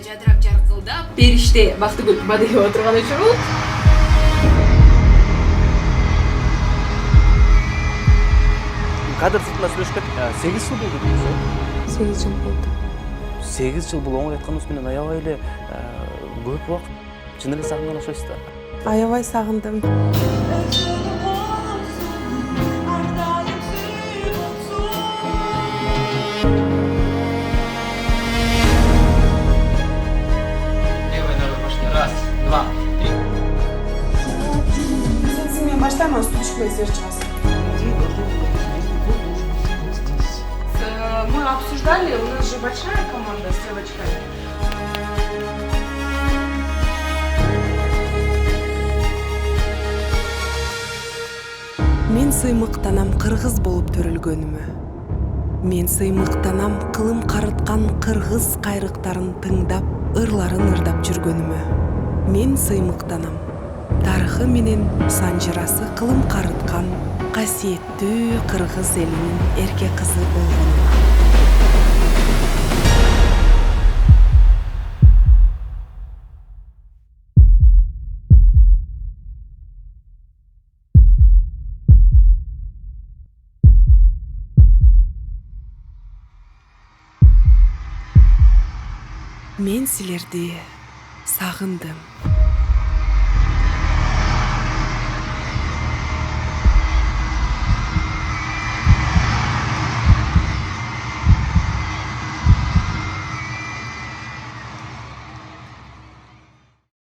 жадырап жаркылдап Бериште Бактыгүл Бадыева отурган учуру Кадр сыртында сүйлөшкөк 8 жыл болду дейсиз. 8 жыл болду. 8 жыл бул оңой айтканыбыз менен аябай эле көп убакыт. Чын эле сагынган окшойсуз да. Аябай сагындым. Раз, два, три. Сен мен баштайм, аны түшүрмөй сер чыгасың. Мы обсуждали, у нас же большая команда с девочками. Мен сыймыктанам кыргыз болуп төрөлгөнүмө. Мен сыймыктанам кылым карыткан кыргыз кайрыктарын тыңдап, ырларын ырдап жүргөнүмө. Мен сыймыктанам тарыхы менен санжырасы кылым карыткан касиеттүү кыргыз элинин эрке кызы болгонума. Мен силерди сагындым.